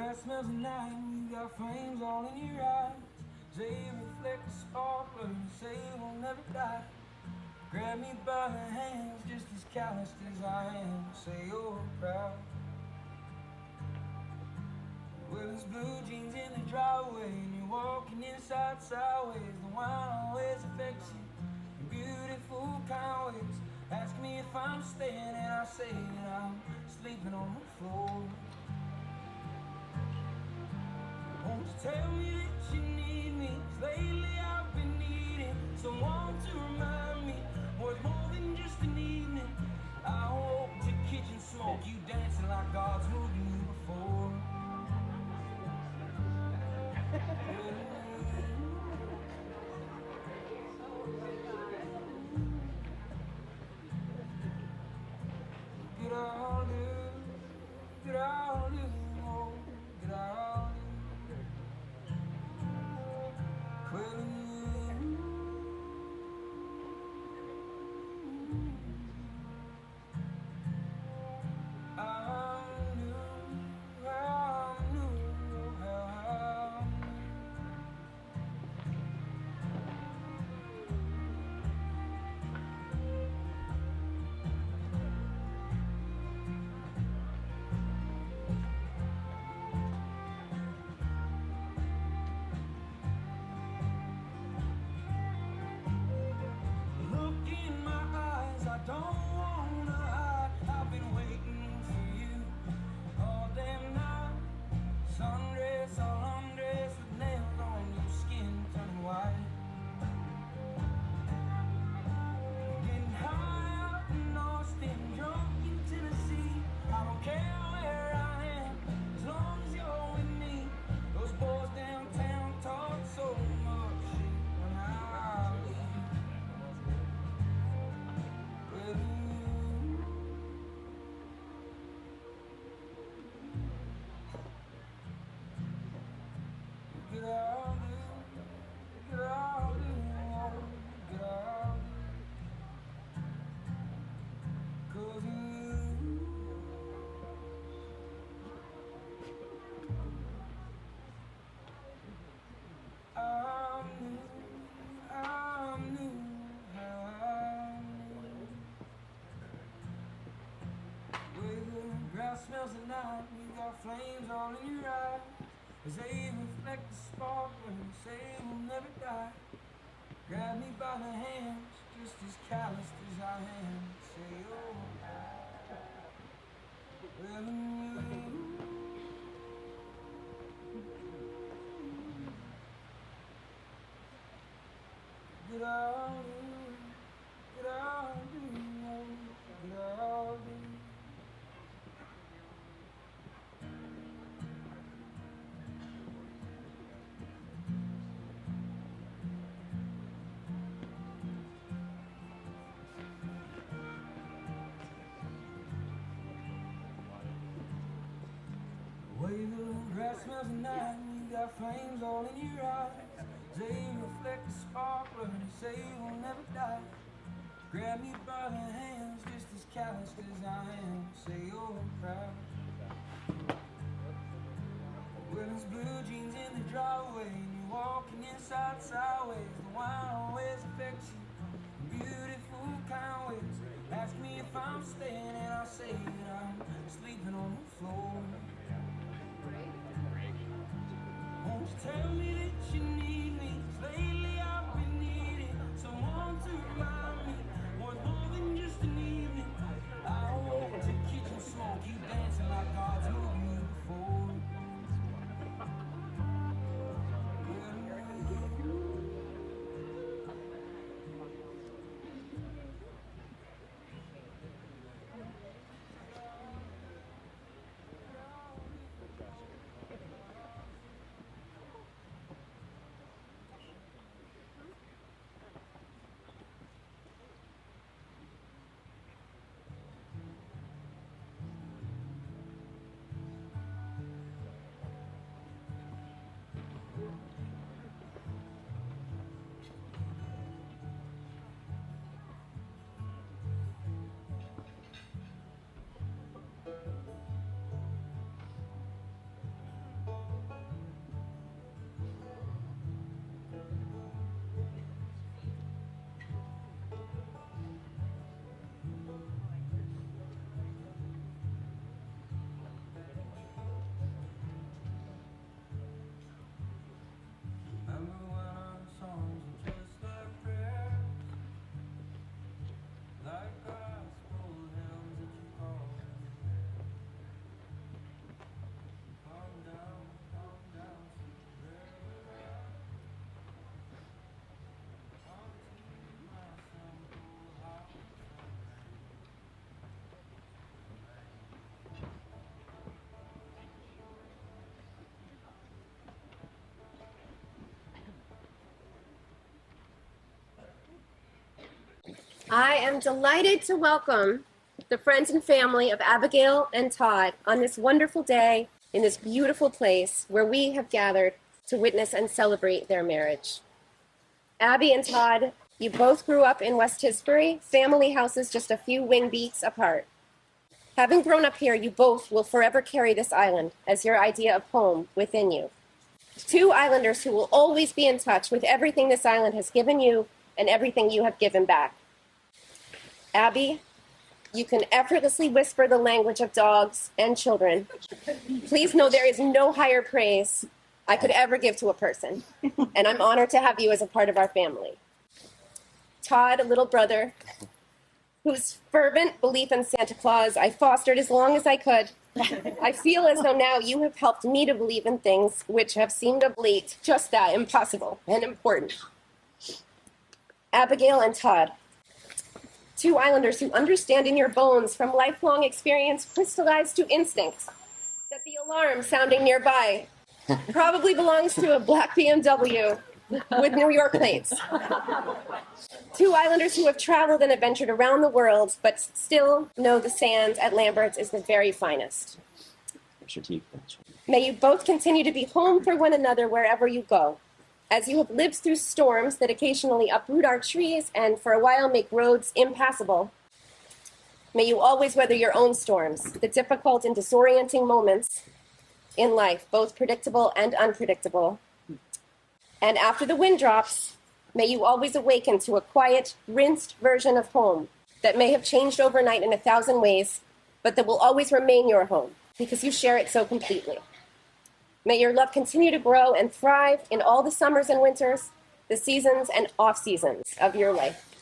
grass smells of night, and you got flames all in your eyes. They reflect the sparkler and say we'll never die. Grab me by the hands, just as calloused as I am. Say you're proud. Well, there's blue jeans in the driveway, and you're walking inside sideways. The wine always affects you in beautiful kind of ways. Ask me if I'm staying, and I say that I'm sleeping on the floor. Won't you tell me that you need me? 'Cause lately I've been needing someone to remind me worth more than just an evening. I walk to kitchen smoke, you dancing like God's moved you before. Get out, get out, oh, get out. Smells of night, you got flames all in your eyes. As they reflect the sparkler and say we'll never die. Grab me by the hands, just as calloused as I am. Say, oh, well, get out, get out, get out. The grass smells of night, and you got flames all in your eyes. They reflect the sparkler and say we'll never die. Grab me by the hands, just as calloused as I am. Say you're proud. Well, there's blue jeans in the driveway, and you're walking inside sideways. The wine always affects you in beautiful kind of ways. Ask me if I'm staying, and I say that I'm sleeping on the floor. Won't you tell me that you need me? 'Cause lately I've been needing someone to remind me worth more than just an evening. I walk to kitchen smoke, you dancing like God's moved you before. I am delighted to welcome the friends and family of Abigail and Todd on this wonderful day in this beautiful place where we have gathered to witness and celebrate their marriage. Abbey and Todd, you both grew up in West Tisbury, family houses just a few wing beats apart. Having grown up here, you both will forever carry this island as your idea of home within you. Two islanders who will always be in touch with everything this island has given you and everything you have given back. Abbey, you can effortlessly whisper the language of dogs and children. Please know there is no higher praise I could ever give to a person, and I'm honored to have you as a part of our family. Todd, a little brother, whose fervent belief in Santa Claus I fostered as long as I could, I feel as though now you have helped me to believe in things which have seemed of late just that, impossible and important. Abigail and Todd, two islanders who understand in your bones from lifelong experience crystallized to instinct that the alarm sounding nearby probably belongs to a black BMW with New York plates. Two islanders who have traveled and adventured around the world, but still know the sand at Lambert's is the very finest. May you both continue to be home for one another wherever you go, as you have lived through storms that occasionally uproot our trees and for a while make roads impassable. May you always weather your own storms, the difficult and disorienting moments in life, both predictable and unpredictable. And after the wind drops, may you always awaken to a quiet, rinsed version of home that may have changed overnight in 1,000 ways, but that will always remain your home because you share it so completely. May your love continue to grow and thrive in all the summers and winters, the seasons and off seasons of your life.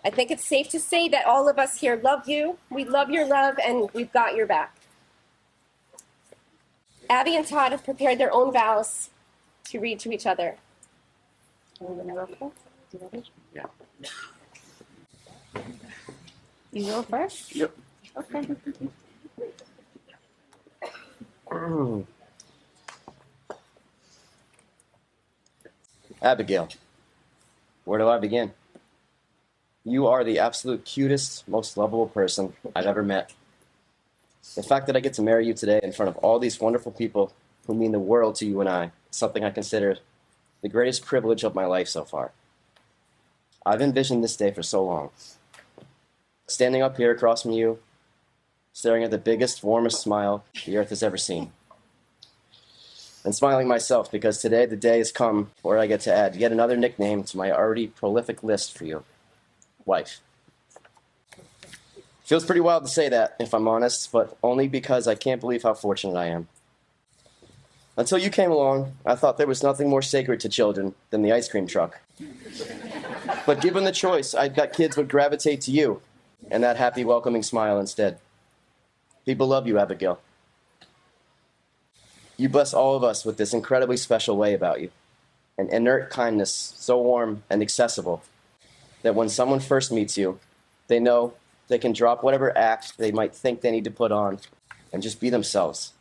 I think it's safe to say that all of us here love you, we love your love, and we've got your back. Abbey and Todd have prepared their own vows to read to each other. Yeah. You go first? Yep. Okay. Abigail, where do I begin? You are the absolute cutest, most lovable person I've ever met. The fact that I get to marry you today in front of all these wonderful people who mean the world to you and I is something I consider the greatest privilege of my life so far. I've envisioned this day for so long. Standing up here across from you, staring at the biggest, warmest smile the earth has ever seen. And smiling myself because today the day has come where I get to add yet another nickname to my already prolific list for you. Wife. Feels pretty wild to say that, if I'm honest, but only because I can't believe how fortunate I am. Until you came along, I thought there was nothing more sacred to children than the ice cream truck. But given the choice, I bet kids would gravitate to you and that happy, welcoming smile instead. People love you, Abigail. You bless all of us with this incredibly special way about you, an inert kindness so warm and accessible that when someone first meets you, they know they can drop whatever act they might think they need to put on and just be themselves.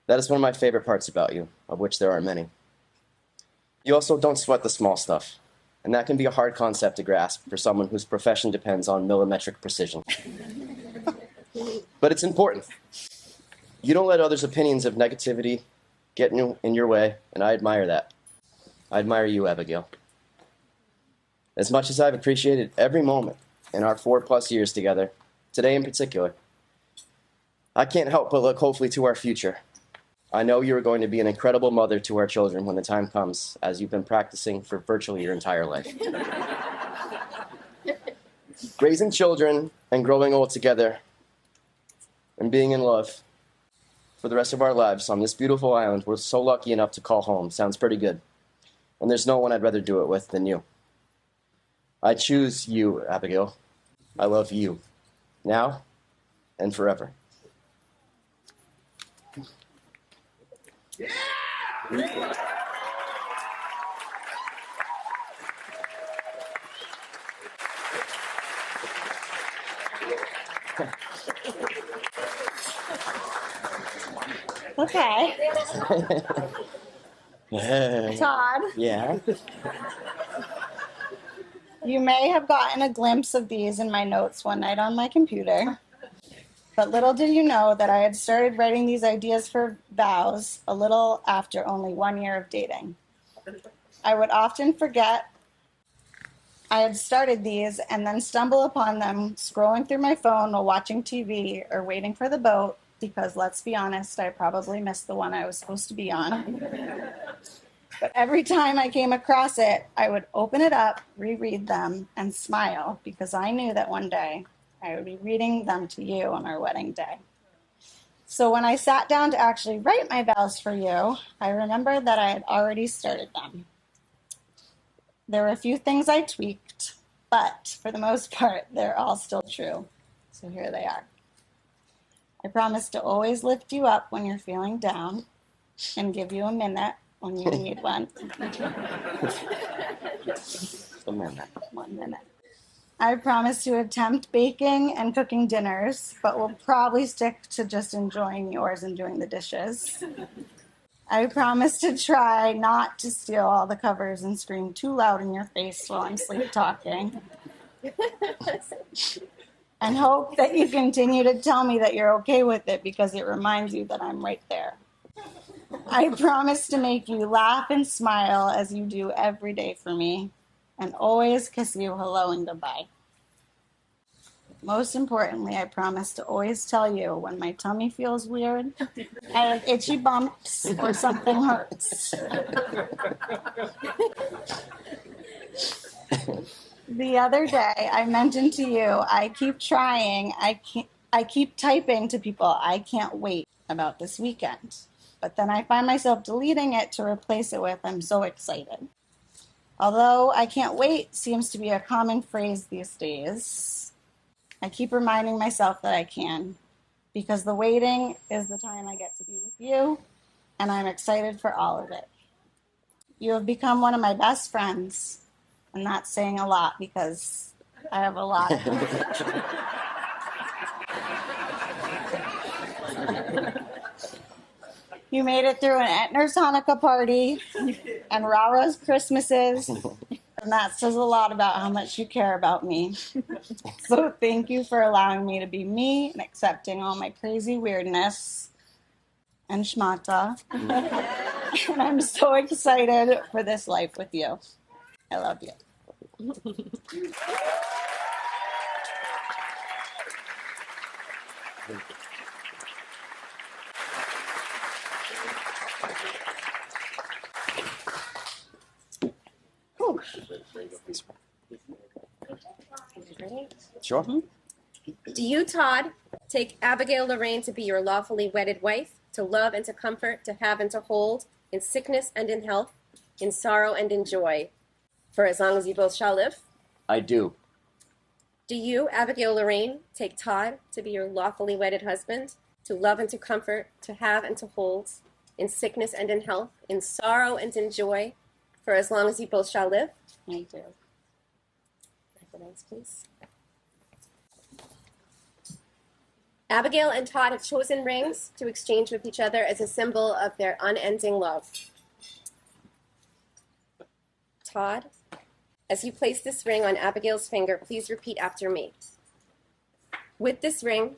That is one of my favorite parts about you, of which there are many. You also don't sweat the small stuff, and that can be a hard concept to grasp for someone whose profession depends on millimetric precision. But it's important. You don't let others' opinions of negativity get in your way, and I admire that. I admire you, Abigail. As much as I've appreciated every moment in our 4+ years together, today in particular, I can't help but look hopefully to our future. I know you are going to be an incredible mother to our children when the time comes, as you've been practicing for virtually your entire life. Raising children and growing old together and being in love for the rest of our lives on this beautiful island we're so lucky enough to call home sounds pretty good. And there's no one I'd rather do it with than you. I choose you, Abigail. I love you, now and forever. Yeah! Okay. Todd. Yeah. You may have gotten a glimpse of these in my notes one night on my computer, but little did you know that I had started writing these ideas for vows a little after only 1 year of dating. I would often forget I had started these and then stumble upon them scrolling through my phone while watching TV or waiting for the boat because, let's be honest, I probably missed the one I was supposed to be on. But every time I came across it, I would open it up, reread them, and smile because I knew that one day I would be reading them to you on our wedding day. So when I sat down to actually write my vows for you, I remembered that I had already started them. There were a few things I tweaked, but for the most part, they're all still true. So here they are. I promise to always lift you up when you're feeling down and give you a minute when you need one. A minute. 1 minute. I promise to attempt baking and cooking dinners, but will probably stick to just enjoying yours and doing the dishes. I promise to try not to steal all the covers and scream too loud in your face while I'm sleep talking. And hope that you continue to tell me that you're okay with it because it reminds you that I'm right there. I promise to make you laugh and smile as you do every day for me, and always kiss you hello and goodbye. Most importantly, I promise to always tell you when my tummy feels weird, I have itchy bumps, or something hurts. The other day, I mentioned to you, I keep trying, I keep typing to people, I can't wait about this weekend. But then I find myself deleting it to replace it with, I'm so excited. Although I can't wait seems to be a common phrase these days, I keep reminding myself that I can, because the waiting is the time I get to be with you, and I'm excited for all of it. You have become one of my best friends, and that's saying a lot because I have a lot of them. You made it through an Etner's Hanukkah party and Rara's Christmases, and that says a lot about how much you care about me. So thank you for allowing me to be me and accepting all my crazy weirdness and schmata. And I'm so excited for this life with you. I love you. Sure. Do you, Todd, take Abigail Lorraine to be your lawfully wedded wife, to love and to comfort, to have and to hold, in sickness and in health, in sorrow and in joy, for as long as you both shall live? I do. Do you, Abigail Lorraine, take Todd to be your lawfully wedded husband, to love and to comfort, to have and to hold, in sickness and in health, in sorrow and in joy, for as long as you both shall live? I do. Recognize, please. Abigail and Todd have chosen rings to exchange with each other as a symbol of their unending love. Todd, as you place this ring on Abigail's finger, please repeat after me. With this ring,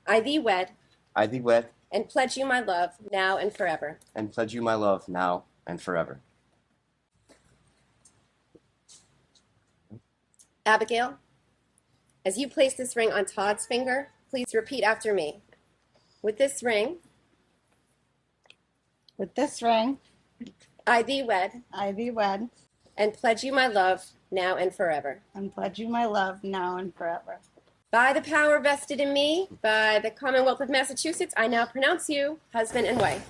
I thee wed, and pledge you my love now and forever. and pledge you my love now and forever. Abigail, as you place this ring on Todd's finger, please repeat after me. With this ring, I thee wed, and pledge you my love now and forever. and pledge you my love now and forever. By the power vested in me by the Commonwealth of Massachusetts, I now pronounce you husband and wife.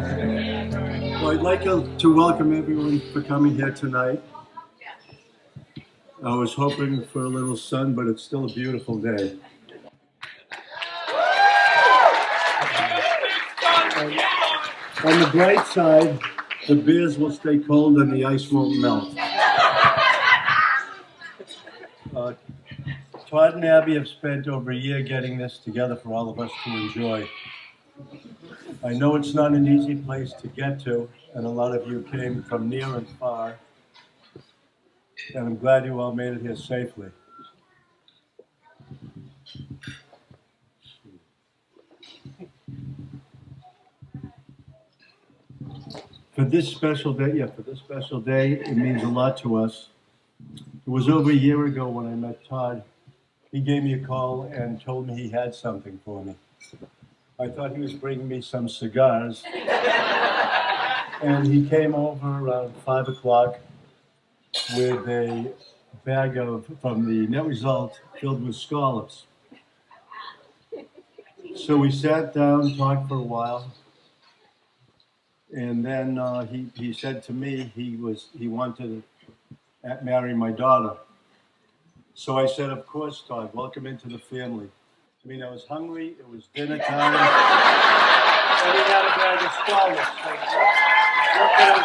Well, I'd like to welcome everyone for coming here tonight. I was hoping for a little sun, but it's still a beautiful day. On the bright side, the beers will stay cold and the ice won't melt. Todd and Abbey have spent over a year getting this together for all of us to enjoy. I know it's not an easy place to get to, and a lot of you came from near and far, and I'm glad you all made it here safely. For this special day, it means a lot to us. It was over a year ago when I met Todd. He gave me a call and told me he had something for me. I thought he was bringing me some cigars. And he came over around 5 o'clock with a bag from the net result filled with scallops. So we sat down, talked for a while. And then he said to me he wanted to marry my daughter. So I said, of course, Todd, welcome into the family. I mean, I was hungry, it was dinner time, and he had a bag of scallops. So what can I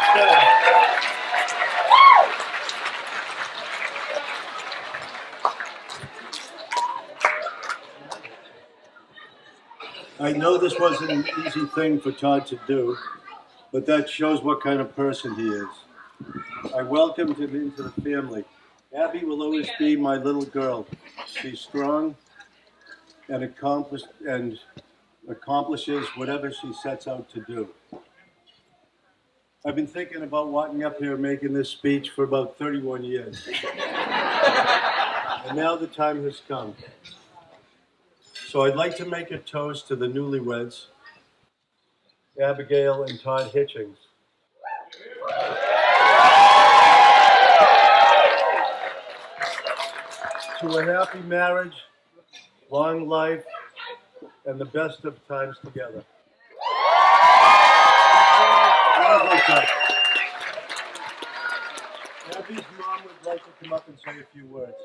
say? I know this wasn't an easy thing for Todd to do, but that shows what kind of person he is. I welcomed him into the family. Abbey will always be my little girl. She's strong and accomplishes whatever she sets out to do. I've been thinking about walking up here and making this speech for about 31 years. And now the time has come. So I'd like to make a toast to the newlyweds, Abigail and Todd Hitchings. To a happy marriage, long life, and the best of times together. Abby's mom would like to come up and say a few words.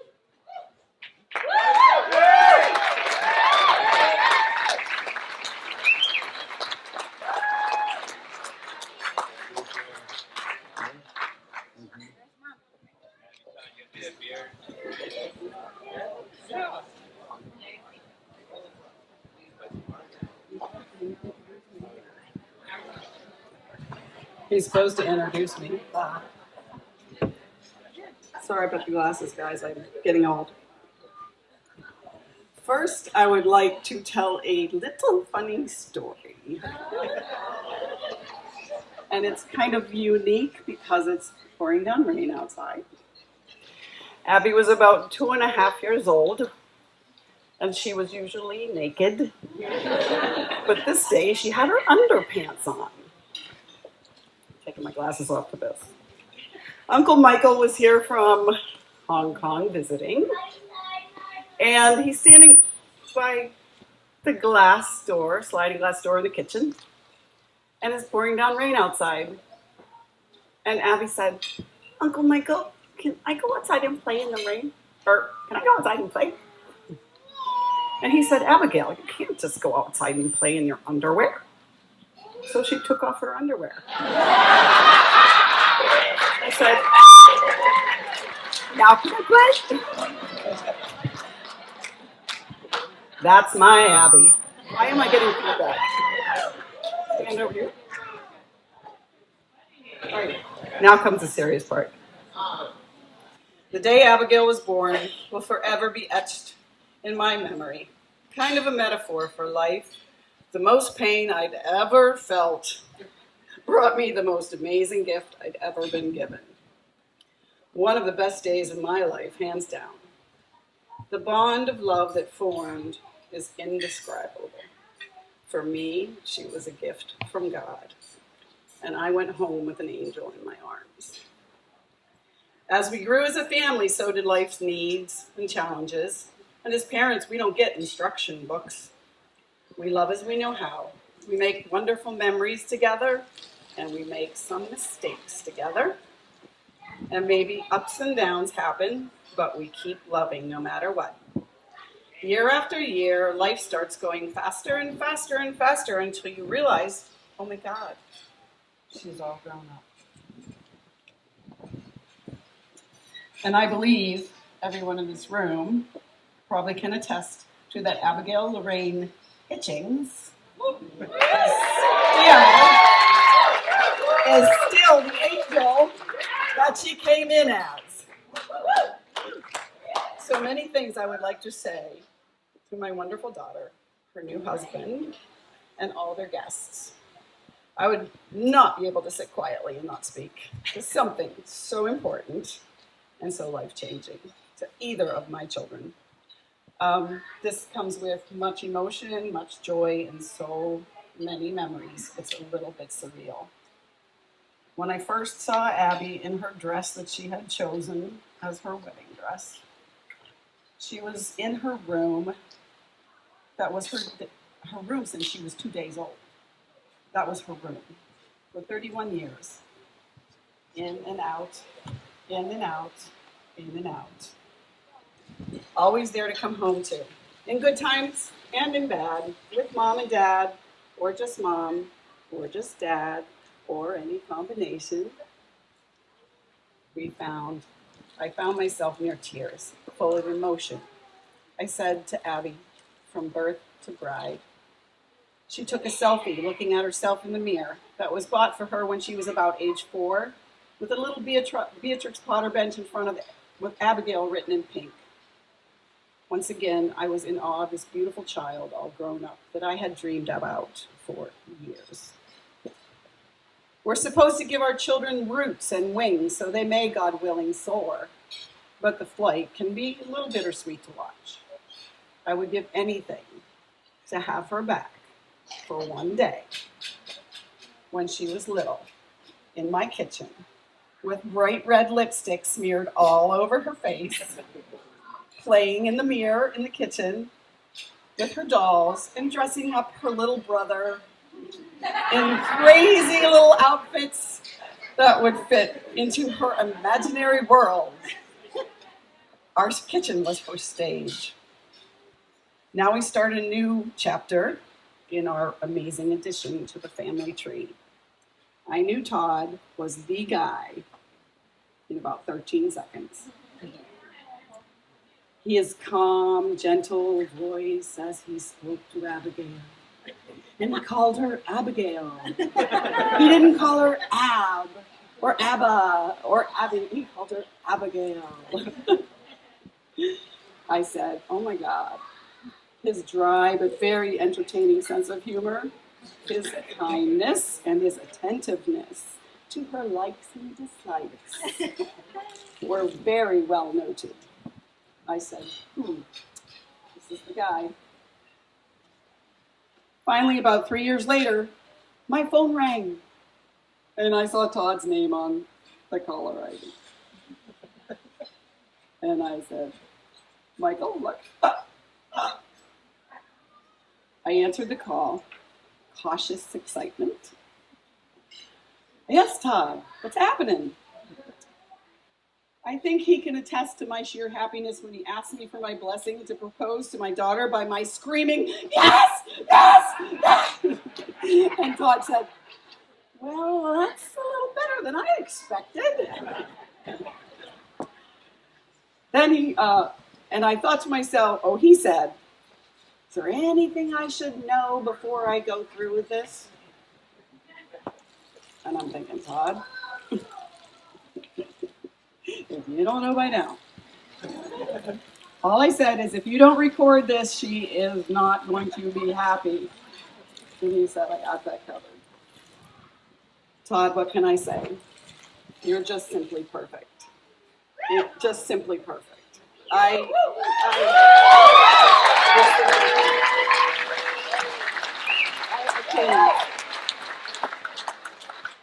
He's supposed to introduce me. Sorry about the glasses, guys. I'm getting old. First, I would like to tell a little funny story. And it's kind of unique because it's pouring down rain outside. Abbey was about 2.5 years old, and she was usually naked. But this day, she had her underpants on. Taking my glasses off for this. Uncle Michael was here from Hong Kong visiting, and he's standing by the glass door, sliding glass door in the kitchen, and it's pouring down rain outside. And Abbey said, Uncle Michael, can I go outside and play in the rain? Or can I go outside and play? And he said, Abigail, you can't just go outside and play in your underwear. So she took off her underwear. I said, now can I play? That's my Abbey. Why am I getting feedback? Stand over here. All right, now comes the serious part. The day Abigail was born will forever be etched in my memory. Kind of a metaphor for life. The most pain I'd ever felt brought me the most amazing gift I'd ever been given. One of the best days of my life, hands down. The bond of love that formed is indescribable. For me, she was a gift from God, and I went home with an angel in my arms. As we grew as a family, so did life's needs and challenges. And as parents, we don't get instruction books. We love as we know how, We make wonderful memories together, and we make some mistakes together. And maybe ups and downs happen, but we keep loving no matter what. Year after year, life starts going faster and faster and faster until you realize, oh my God, she's all grown up. And I believe everyone in this room probably can attest to that Abigail Lorraine Hitchings is still the angel that she came in as. So many things I would like to say to my wonderful daughter, her new husband, and all their guests. I would not be able to sit quietly and not speak to something so important and so life-changing to either of my children. This comes with much emotion, much joy, and so many memories. It's a little bit surreal. When I first saw Abbey in her dress that she had chosen as her wedding dress, she was in her room. That was her room since she was 2 days old. That was her room for 31 years. In and out, in and out, in and out. Always there to come home to, in good times and in bad, with mom and dad, or just mom, or just dad, or any combination. I found myself near tears, full of emotion. I said to Abbey, from birth to bride. She took a selfie looking at herself in the mirror that was bought for her when she was about age 4, with a little Beatrix Potter bench in front of it, with Abigail written in pink. Once again, I was in awe of this beautiful child, all grown up, that I had dreamed about for years. We're supposed to give our children roots and wings so they may, God willing, soar. But the flight can be a little bittersweet to watch. I would give anything to have her back for one day when she was little in my kitchen with bright red lipstick smeared all over her face, playing in the mirror in the kitchen with her dolls and dressing up her little brother in crazy little outfits that would fit into her imaginary world. Our kitchen was her stage. Now we start a new chapter in our amazing addition to the family tree. I knew Todd was the guy in about 13 seconds. His calm, gentle voice as he spoke to Abigail. And he called her Abigail. He didn't call her Ab, or Abba, or Abby. He called her Abigail. I said, oh my God. His dry but very entertaining sense of humor, his kindness, and his attentiveness to her likes and dislikes were very well noted. I said, this is the guy. Finally, about 3 years later, my phone rang, and I saw Todd's name on the caller ID. And I said, Michael, look. I answered the call, cautious excitement. Yes, Todd, what's happening? I think he can attest to my sheer happiness when he asked me for my blessing to propose to my daughter by my screaming, yes, yes, yes. And Todd said, well, that's a little better than I expected. Then and I thought to myself, he said, is there anything I should know before I go through with this? And I'm thinking, Todd, if you don't know by now. All I said is, if you don't record this, she is not going to be happy. And he said, I got that covered. Todd, what can I say? You're just simply perfect. You're just simply perfect.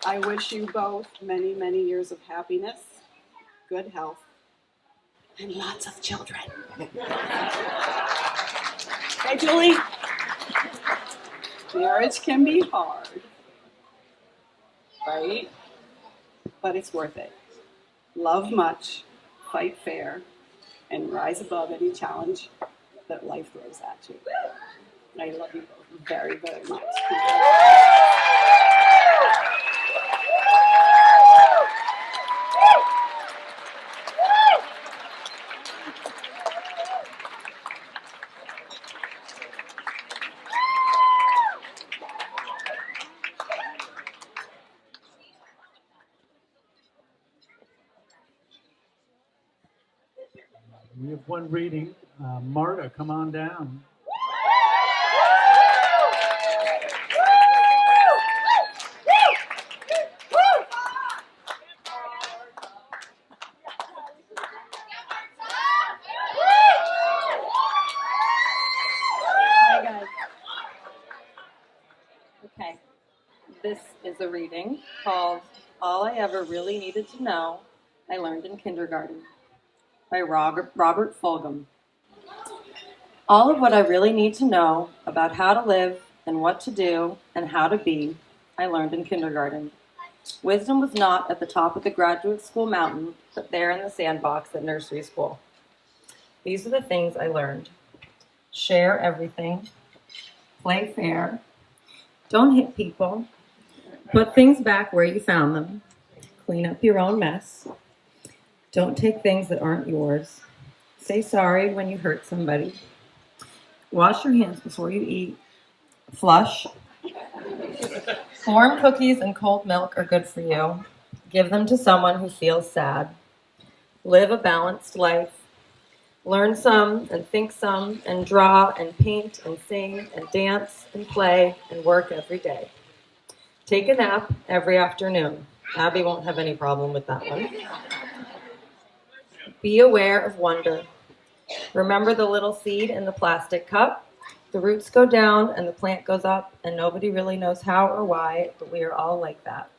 I wish you both many, many years of happiness, good health, and lots of children. Hey, Julie. Marriage can be hard, right? But it's worth it. Love much, fight fair, and rise above any challenge that life throws at you. I love you both very, very much. We have one reading. Marta, come on down. Hi, guys. Okay. This is a reading called All I Ever Really Needed to Know I Learned in Kindergarten by Robert Fulghum. All of what I really need to know about how to live and what to do and how to be, I learned in kindergarten. Wisdom was not at the top of the graduate school mountain, but there in the sandbox at nursery school. These are the things I learned. Share everything. Play fair. Don't hit people. Put things back where you found them. Clean up your own mess. Don't take things that aren't yours. Say sorry when you hurt somebody. Wash your hands before you eat. Flush. Warm cookies and cold milk are good for you. Give them to someone who feels sad. Live a balanced life. Learn some and think some and draw and paint and sing and dance and play and work every day. Take a nap every afternoon. Abby won't have any problem with that one. Be aware of wonder. Remember the little seed in the plastic cup? The roots go down and the plant goes up, and nobody really knows how or why, but we are all like that.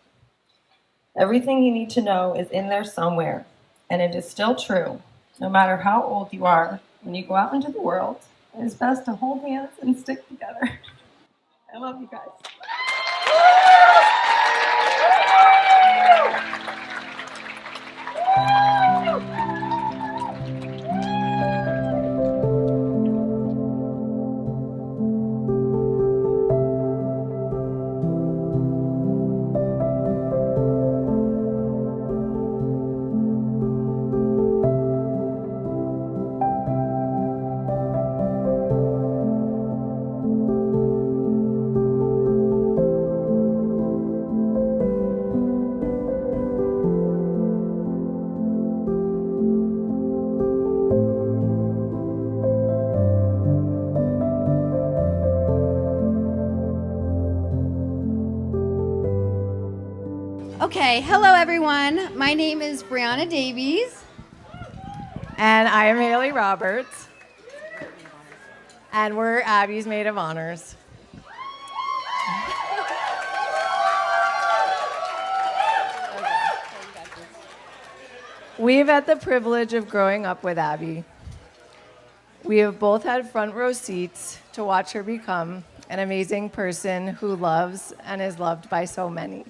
Everything you need to know is in there somewhere, and it is still true. No matter how old you are, when you go out into the world, it is best to hold hands and stick together. I love you guys. Okay, hello everyone. My name is Brianna Davies. And I am Haley Roberts. And we're Abbey's Maid of Honors. We've had the privilege of growing up with Abbey. We have both had front row seats to watch her become an amazing person who loves and is loved by so many.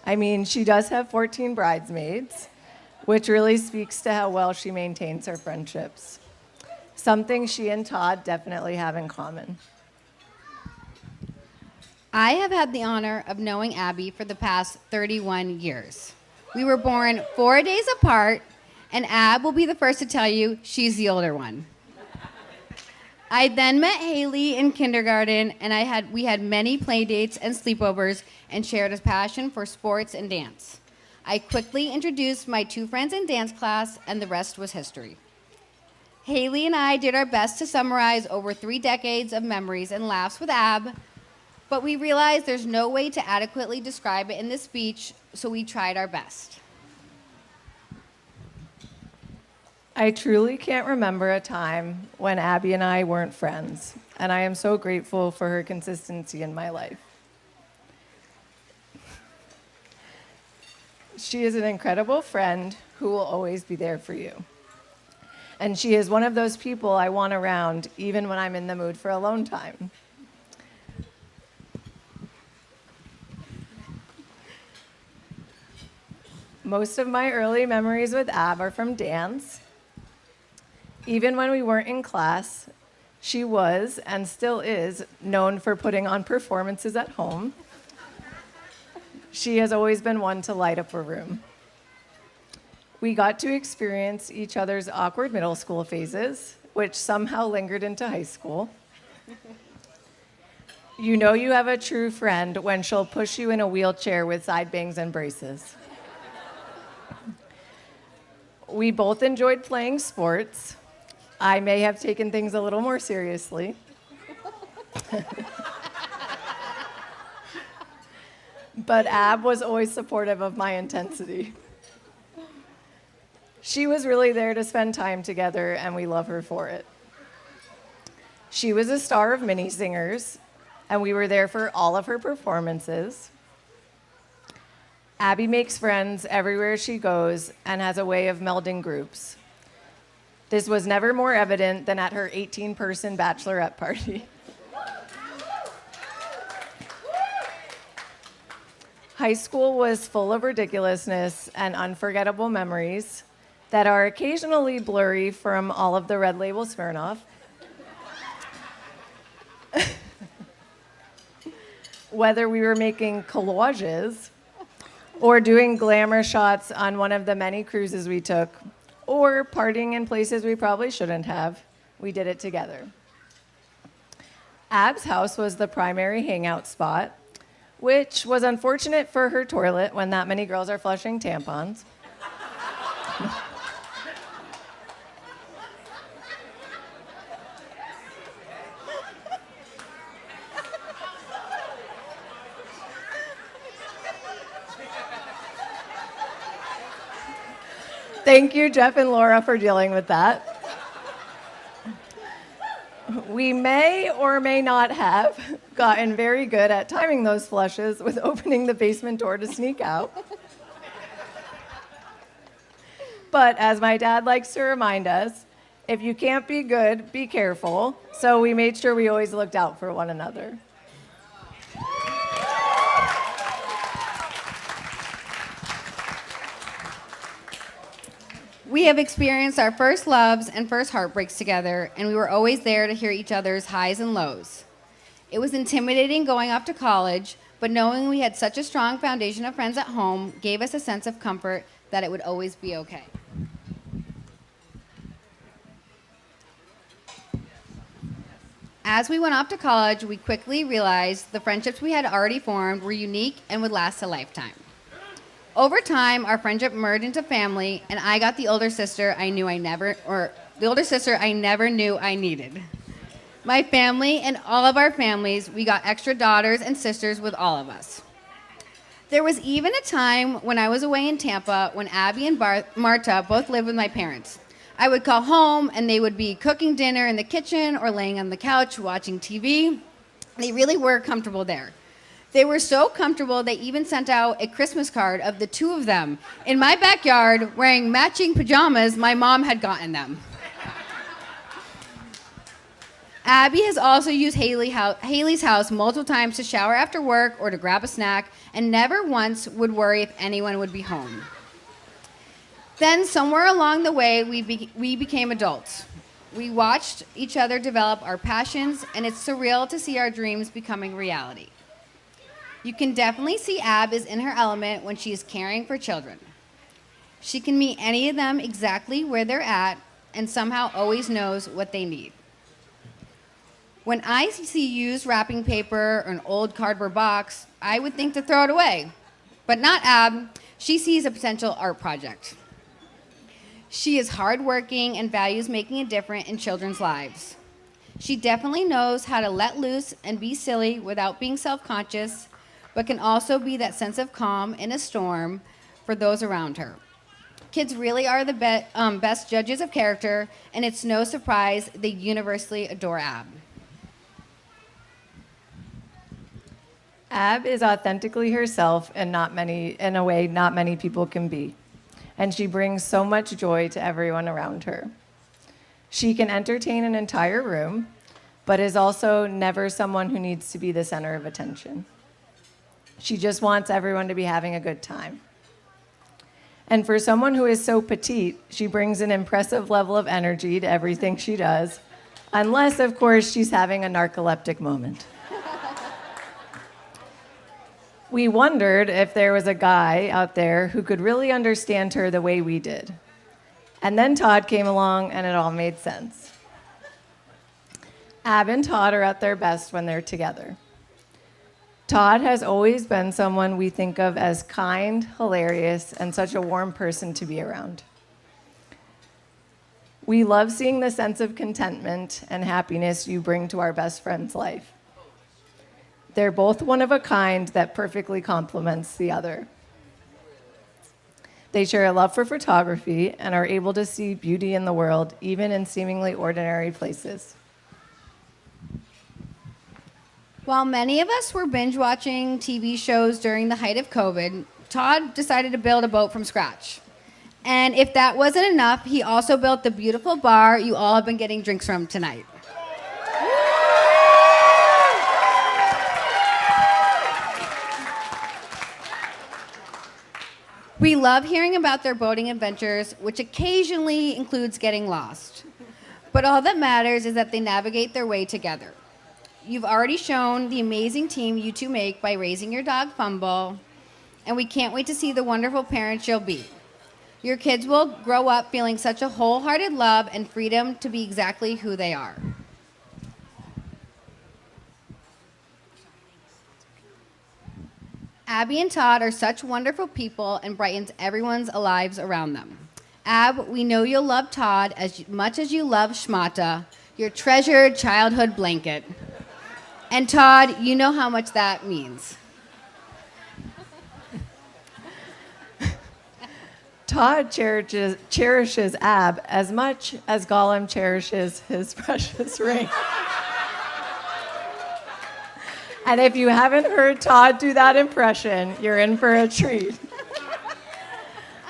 I mean, she does have 14 bridesmaids, which really speaks to how well she maintains her friendships. Something she and Todd definitely have in common. I have had the honor of knowing Abbey for the past 31 years. We were born 4 days apart, and Ab will be the first to tell you she's the older one. I then met Haley in kindergarten, and we had many play dates and sleepovers and shared a passion for sports and dance. I quickly introduced my two friends in dance class, and the rest was history. Haley and I did our best to summarize over 3 decades of memories and laughs with Ab, but we realized there's no way to adequately describe it in this speech, so we tried our best. I truly can't remember a time when Abbey and I weren't friends, and I am so grateful for her consistency in my life. She is an incredible friend who will always be there for you. And she is one of those people I want around even when I'm in the mood for alone time. Most of my early memories with Ab are from dance. Even when we weren't in class, she was, and still is, known for putting on performances at home. She has always been one to light up a room. We got to experience each other's awkward middle school phases, which somehow lingered into high school. You know you have a true friend when she'll push you in a wheelchair with side bangs and braces. We both enjoyed playing sports. I may have taken things a little more seriously. But Ab was always supportive of my intensity. She was really there to spend time together, and we love her for it. She was a star of Mini Singers, and we were there for all of her performances. Abby makes friends everywhere she goes and has a way of melding groups. This was never more evident than at her 18-person bachelorette party. High school was full of ridiculousness and unforgettable memories that are occasionally blurry from all of the Red Label Smirnoff. Whether we were making collages or doing glamour shots on one of the many cruises we took, or partying in places we probably shouldn't have, we did it together. Ab's house was the primary hangout spot, which was unfortunate for her toilet when that many girls are flushing tampons. Thank you, Jeff and Laura, for dealing with that. We may or may not have gotten very good at timing those flushes with opening the basement door to sneak out. But as my dad likes to remind us, if you can't be good, be careful. So we made sure we always looked out for one another. We have experienced our first loves and first heartbreaks together, and we were always there to hear each other's highs and lows. It was intimidating going off to college, but knowing we had such a strong foundation of friends at home gave us a sense of comfort that it would always be okay. As we went off to college, we quickly realized the friendships we had already formed were unique and would last a lifetime. Over time, our friendship merged into family, and I got the older sister I never knew I needed. My family and all of our families, we got extra daughters and sisters with all of us. There was even a time when I was away in Tampa when Abby and Marta both lived with my parents. I would call home, and they would be cooking dinner in the kitchen or laying on the couch watching TV. They really were comfortable there. They were so comfortable, they even sent out a Christmas card of the two of them in my backyard wearing matching pajamas my mom had gotten them. Abby has also used Haley's house multiple times to shower after work or to grab a snack, and never once would worry if anyone would be home. Then, somewhere along the way, we became adults. We watched each other develop our passions, and it's surreal to see our dreams becoming reality. You can definitely see Ab is in her element when she is caring for children. She can meet any of them exactly where they're at and somehow always knows what they need. When I see used wrapping paper or an old cardboard box, I would think to throw it away. But not Ab. She sees a potential art project. She is hardworking and values making a difference in children's lives. She definitely knows how to let loose and be silly without being self-conscious, but can also be that sense of calm in a storm for those around her. Kids really are the best judges of character, and it's no surprise they universally adore Ab. Ab is authentically herself in a way not many people can be, and she brings so much joy to everyone around her. She can entertain an entire room, but is also never someone who needs to be the center of attention. She just wants everyone to be having a good time. And for someone who is so petite, she brings an impressive level of energy to everything she does, unless, of course, she's having a narcoleptic moment. We wondered if there was a guy out there who could really understand her the way we did. And then Todd came along, and it all made sense. Ab and Todd are at their best when they're together. Todd has always been someone we think of as kind, hilarious, and such a warm person to be around. We love seeing the sense of contentment and happiness you bring to our best friend's life. They're both one of a kind that perfectly complements the other. They share a love for photography and are able to see beauty in the world, even in seemingly ordinary places. While many of us were binge watching TV shows during the height of COVID, Todd decided to build a boat from scratch. And if that wasn't enough, he also built the beautiful bar you all have been getting drinks from tonight. We love hearing about their boating adventures, which occasionally includes getting lost. But all that matters is that they navigate their way together. You've already shown the amazing team you two make by raising your dog Fumble, and we can't wait to see the wonderful parents you'll be. Your kids will grow up feeling such a wholehearted love and freedom to be exactly who they are. Abbey and Todd are such wonderful people and brightens everyone's lives around them. Ab, we know you'll love Todd as much as you love Schmata, your treasured childhood blanket. And Todd, you know how much that means. Todd cherishes Ab as much as Gollum cherishes his precious ring. And if you haven't heard Todd do that impression, you're in for a treat.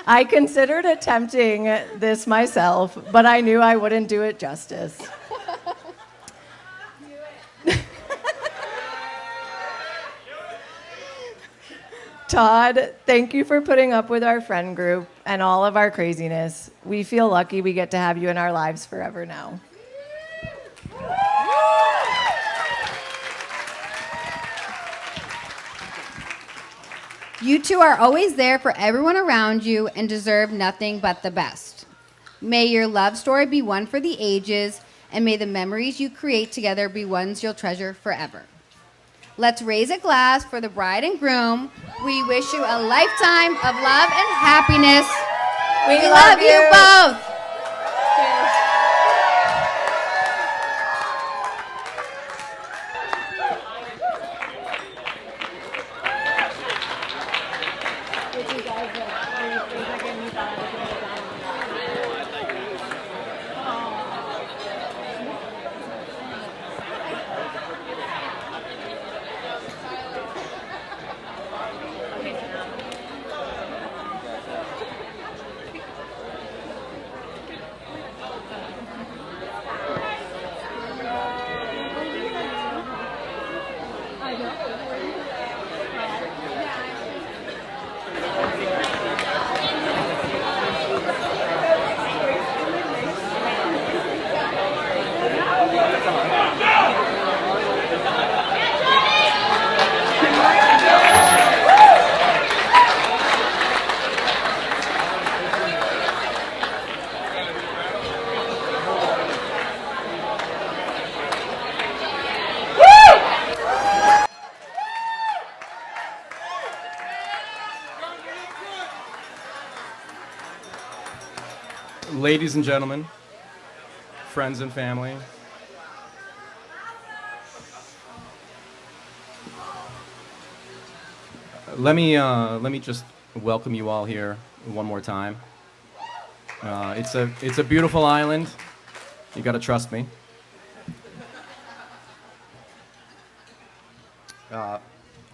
I considered attempting this myself, but I knew I wouldn't do it justice. Todd, thank you for putting up with our friend group and all of our craziness. We feel lucky we get to have you in our lives forever now. You two are always there for everyone around you and deserve nothing but the best. May your love story be one for the ages, and may the memories you create together be ones you'll treasure forever. Let's raise a glass for the bride and groom. We wish you a lifetime of love and happiness. We love you both. Ladies and gentlemen, friends and family, let me just welcome you all here one more time. It's a beautiful island. You got to trust me.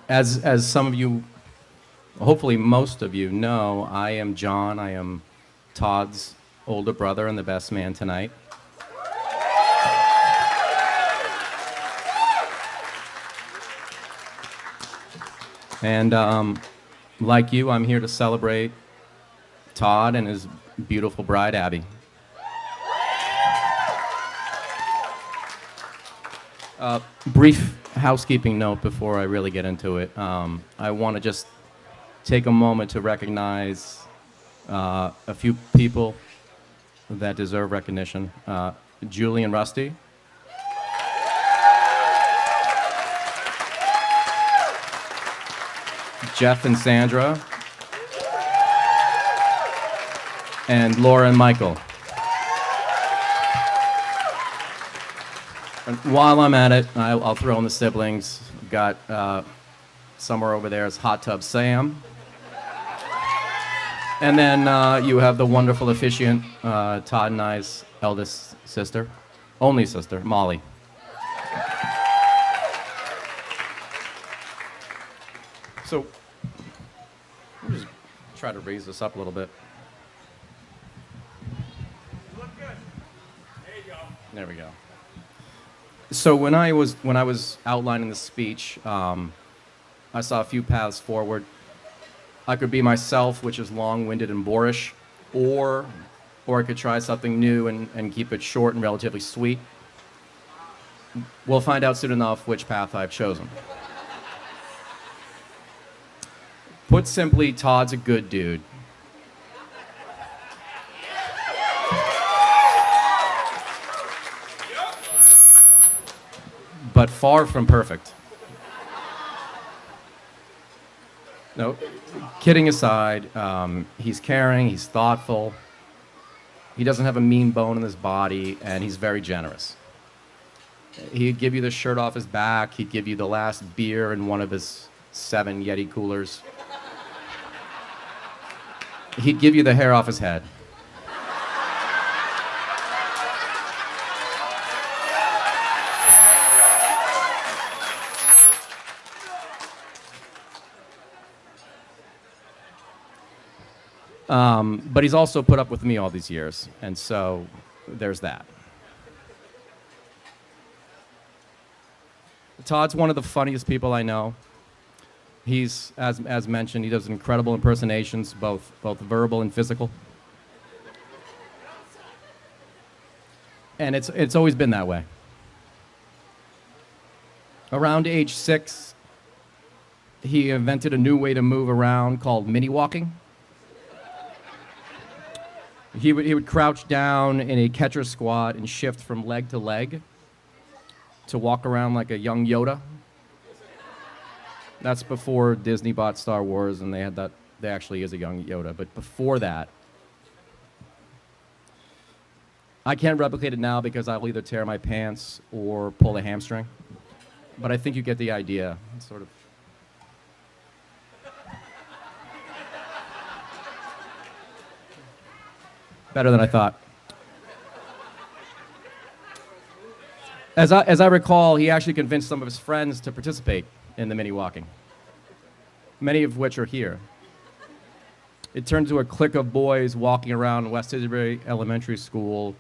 As some of you, hopefully most of you know, I am John. I am Todd's older brother and the best man tonight. And like you, I'm here to celebrate Todd and his beautiful bride, Abbey. Brief housekeeping note before I really get into it. I want to just take a moment to recognize a few people that deserve recognition. Julie and Rusty. Jeff and Sandra. And Laura and Michael. And while I'm at it, I'll throw in the siblings. We've got somewhere over there is Hot Tub Sam. And then you have the wonderful officiant, Todd and I's eldest sister, only sister, Molly. So, let me just try to raise this up a little bit. There we go. So when I was outlining the speech, I saw a few paths forward. I could be myself, which is long-winded and boorish, or I could try something new and keep it short and relatively sweet. We'll find out soon enough which path I've chosen. Put simply, Todd's a good dude. But far from perfect. No, kidding aside, he's caring, he's thoughtful, he doesn't have a mean bone in his body, and he's very generous. He'd give you the shirt off his back, he'd give you the last beer in one of his 7 Yeti coolers. He'd give you the hair off his head. But he's also put up with me all these years, and so there's that. Todd's one of the funniest people I know. He's, as mentioned, he does incredible impersonations, both verbal and physical. And it's always been that way. Around age 6, he invented a new way to move around called mini walking. He would crouch down in a catcher squat and shift from leg to leg to walk around like a young Yoda. That's before Disney bought Star Wars and they had that. There actually is a young Yoda, but before that, I can't replicate it now because I'll either tear my pants or pull a hamstring. But I think you get the idea. It's sort of. Better than I thought. As I recall, he actually convinced some of his friends to participate in the mini walking, many of which are here. It turned to a clique of boys walking around West Tisbury Elementary School,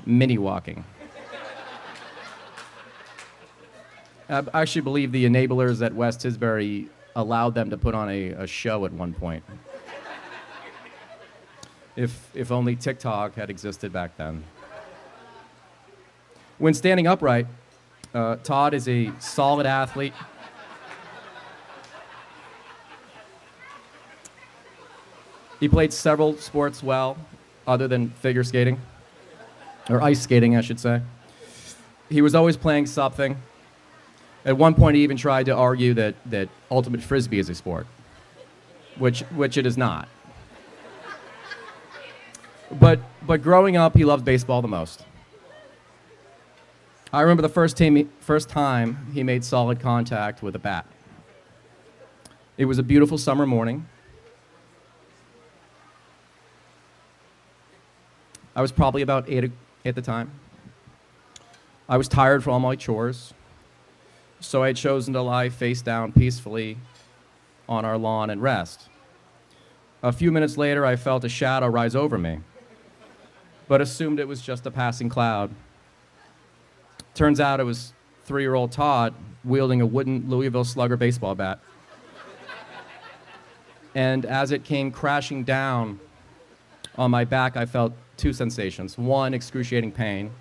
mini walking. I actually believe the enablers at West Tisbury allowed them to put on a show at one point. If only TikTok had existed back then. When standing upright, Todd is a solid athlete. He played several sports well, other than figure skating, or ice skating, I should say. He was always playing something. At one point, he even tried to argue that ultimate frisbee is a sport, which it is not. But growing up, he loved baseball the most. I remember the first time he made solid contact with a bat. It was a beautiful summer morning. I was probably about 8 at the time. I was tired from all my chores, so I had chosen to lie face down peacefully on our lawn and rest. A few minutes later, I felt a shadow rise over me, but assumed it was just a passing cloud. Turns out it was 3-year-old Todd wielding a wooden Louisville Slugger baseball bat. And as it came crashing down On my back, I felt two sensations. One, excruciating pain,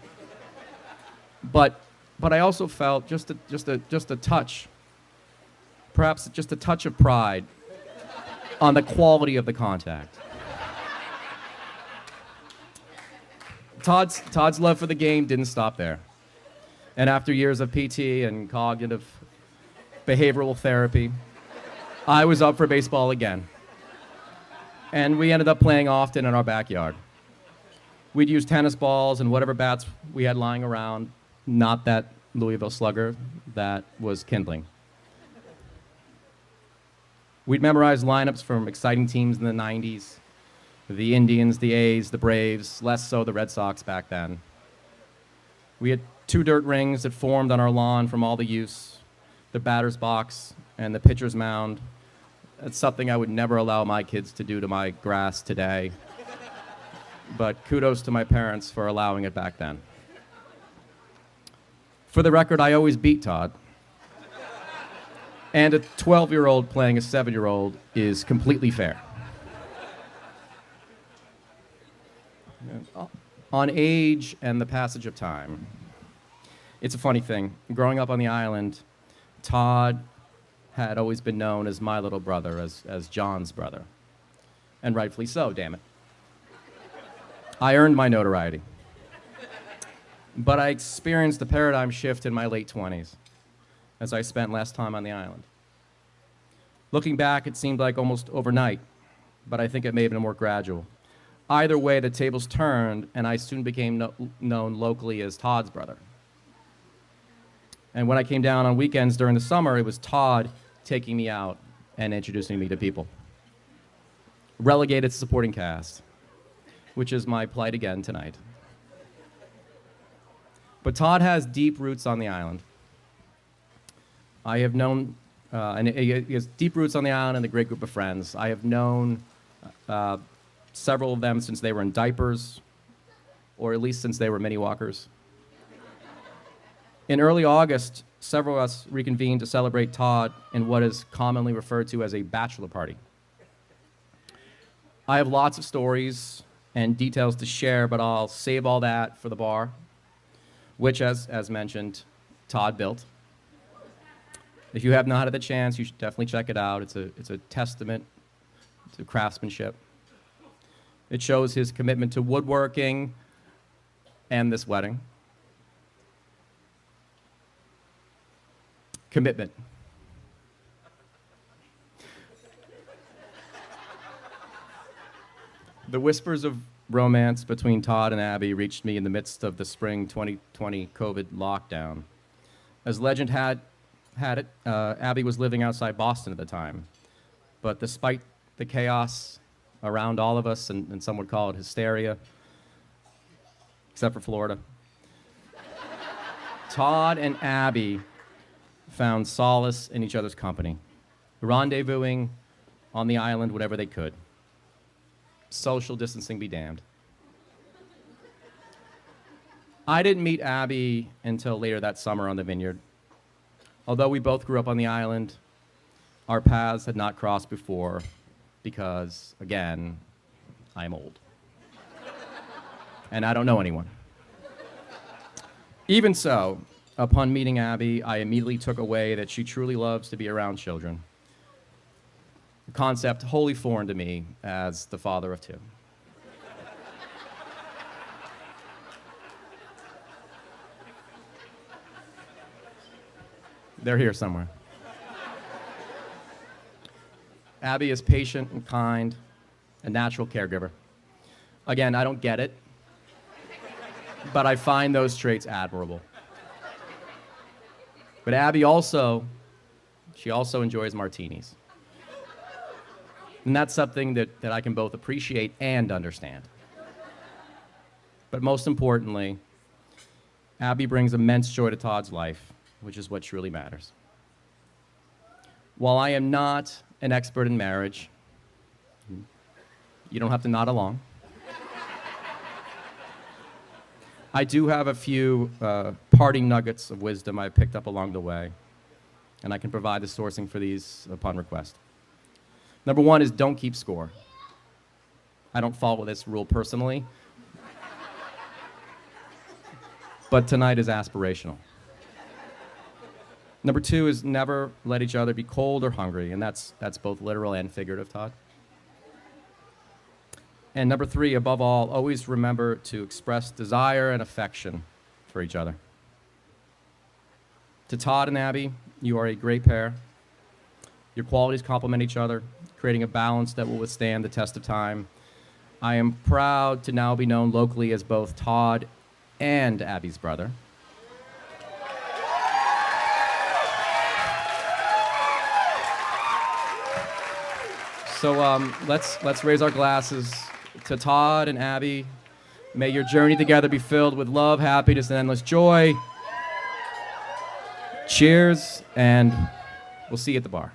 but I also felt just a touch, perhaps just a touch of pride on the quality of the contact. Todd's love for the game didn't stop there. And after years of PT and cognitive behavioral therapy, I was up for baseball again. And we ended up playing often in our backyard. We'd use tennis balls and whatever bats we had lying around, not that Louisville slugger that was kindling. We'd memorize lineups from exciting teams in the 90s, the Indians, the A's, the Braves, less so the Red Sox back then. We had 2 dirt rings that formed on our lawn from all the use, the batter's box and the pitcher's mound. That's something I would never allow my kids to do to my grass today. But kudos to my parents for allowing it back then. For the record, I always beat Todd. And a 12-year-old playing a 7-year-old is completely fair. On age and the passage of time, it's a funny thing. Growing up on the island, Todd had always been known as my little brother, as John's brother. And rightfully so, damn it. I earned my notoriety. But I experienced a paradigm shift in my late 20s as I spent less time on the island. Looking back, it seemed like almost overnight, but I think it may have been more gradual. Either way, the tables turned, and I soon became known locally as Todd's brother. And when I came down on weekends during the summer, it was Todd taking me out and introducing me to people. Relegated to supporting cast, which is my plight again tonight. But Todd has deep roots on the island. I have known, and he has deep roots on the island and a great group of friends. I have known several of them since they were in diapers, or at least since they were mini walkers. In early August, several of us reconvened to celebrate Todd in what is commonly referred to as a bachelor party. I have lots of stories and details to share, but I'll save all that for the bar, which, as mentioned, Todd built. If you have not had the chance, you should definitely check it out. It's a testament to craftsmanship. It shows his commitment to woodworking and this wedding. Commitment. The whispers of romance between Todd and Abbey reached me in the midst of the spring 2020 COVID lockdown. As legend had it, Abbey was living outside Boston at the time. But despite the chaos around all of us, and some would call it hysteria, except for Florida, Todd and Abbey found solace in each other's company, rendezvousing on the island whenever they could. Social distancing be damned. I didn't meet Abbey until later that summer on the Vineyard. Although we both grew up on the island, our paths had not crossed before because, again, I'm old. And I don't know anyone. Even so, upon meeting Abbey, I immediately took away that she truly loves to be around children. A concept wholly foreign to me as the father of 2. They're here somewhere. Abbey is patient and kind, a natural caregiver. Again, I don't get it, but I find those traits admirable. But Abbey also enjoys martinis. And that's something that I can both appreciate and understand. But most importantly, Abbey brings immense joy to Todd's life, which is what truly matters. While I am not an expert in marriage, you don't have to nod along. I do have a few parting nuggets of wisdom I picked up along the way, and I can provide the sourcing for these upon request. Number 1 is don't keep score. I don't follow this rule personally. But tonight is aspirational. Number 2 is never let each other be cold or hungry, and that's both literal and figurative, Todd. And number 3, above all, always remember to express desire and affection for each other. To Todd and Abbey, you are a great pair. Your qualities complement each other, creating a balance that will withstand the test of time. I am proud to now be known locally as both Todd and Abbey's brother. So let's raise our glasses to Todd and Abbey. May your journey together be filled with love, happiness, and endless joy. Cheers, and we'll see you at the bar.